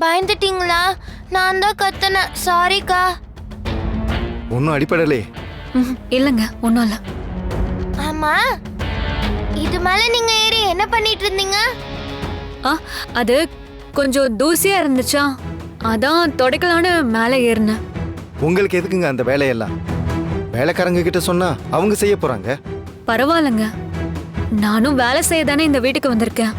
பயந்துட்டீங்களா? நான் தான் கத்துனேன், சாரிக்கா. ஒன்னும் அடிப்படலே. இல்லங்க, ஒன்றும் இல்லை. ஆமா, இது மேல நீங்க ஏறி என்ன பண்ணிட்டு இருந்தீங்க? அது கொஞ்சம் தூசியா இருந்துச்சா, அதான் தொடக்கலான்னு மேலே ஏறினேன். உங்களுக்கு எதுக்குங்க அந்த வேலையெல்லாம்? வேலைக்காரங்க கிட்ட சொன்னா அவங்க செய்ய போறாங்க. பரவாயில்லைங்க, நானும் வேலை செய்ய தானே இந்த வீட்டுக்கு வந்திருக்கேன்.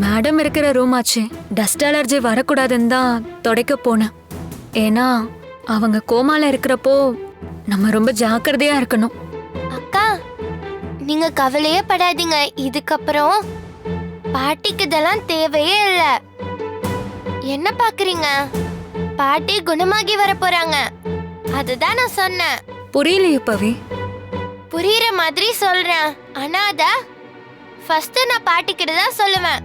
மேடம் இருக்கிற ரூம் ஆச்சு, டஸ்ட் அலர்ஜி வரக்கூடாதுன்னு தான் துடைக்க போனேன். ஏன்னா அவங்க கோமால இருக்கிறப்போ நம்ம ரொம்ப ஜாக்கிரதையா இருக்கணும். அக்கா, நீங்க கவலையே படாதீங்க. இதுக்கப்புறம் பாட்டிக்கு இதெல்லாம் தேவையே இல்ல. என்ன பாக்குறீங்க? பாட்டி குணமாகி வர போறாங்க, அதுதான் நான் சொன்னேன். புரியலையே பவி. புரியுற மாதிரி சொல்றேன். ஆனா அத ஃபர்ஸ்ட் நான் பாட்டிக்கிட்ட தான் சொல்லுவேன்.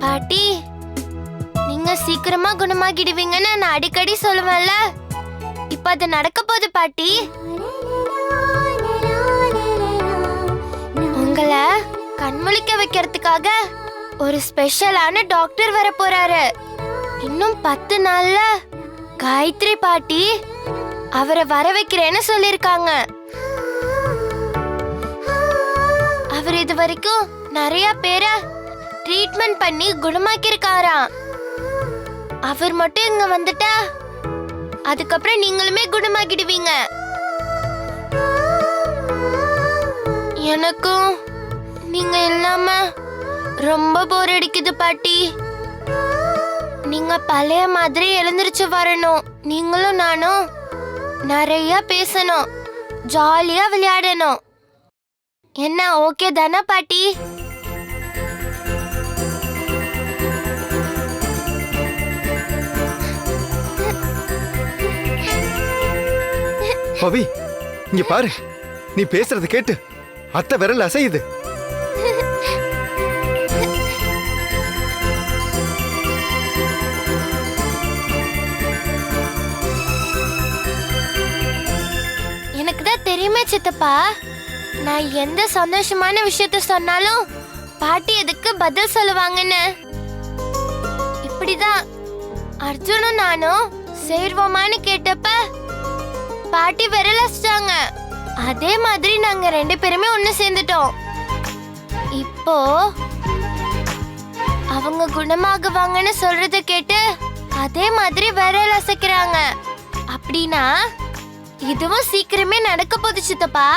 பாட்டி, நீங்க சீக்கிரமா குணமாகிடுவீங்கன்னு நான் அடிக்கடி சொல்லுவேன்ல, இப்ப அது நடக்க போகுது பாட்டி. உங்களை கண்முழிக்க வைக்கிறதுக்காக ஒரு ஸ்பெஷலான டாக்டர் வர போறாரு. இன்னும் 10 நாள்ல காயத்ரி பாட்டி அவரை வர வைக்கிறேன்னு சொல்லிருக்காங்க. அவர் இது வரைக்கும் நிறைய பேரை ட்ரீட்மெண்ட் பண்ணி குணமாக்கியிருக்காராம். அவர் மட்டும் இங்க வந்துட்டா அதுக்கப்புறம் நீங்களுமே குணமாக்கிடுவீங்க. எனக்கும் நீங்க இல்லாம ரொம்ப போர் அடிக்குது பாட்டி. நீங்க பழைய மாதிரி எழுந்திருச்சு வரணும். நீங்களும் நானும் நிறைய பேசணும், ஜாலியா விளையாடணும். என்ன ஓகே தானே பாட்டி? பவி, இங்க பாரு, நீ பேசுறது கேட்டு அத்தை விரல் அசையுது. எனக்கு தான் தெரியுமே சித்தப்பா, நான் எந்த சந்தோஷமான விஷயத்த சொன்னாலும் பாட்டி எதுக்கு பதில் சொல்லுவாங்கன்னு. இப்படிதான் அர்ஜுனும் நானும் சேர்வோமான்னு கேட்டப்ப பாட்டி விரல் அசைச்சாங்க. அதே மாதிரி நாங்க 2 பேருமே ஒண்ணு சேர்ந்துட்டோம். இப்போ அவங்க குணமாகுவாங்கன்னு சொல்றத கேட்டு அதே மாதிரி விரல் அசைக்கிறாங்க. அப்படின்னா இதுவும் சீக்கிரமே நடக்க போகுது சித்தப்பா.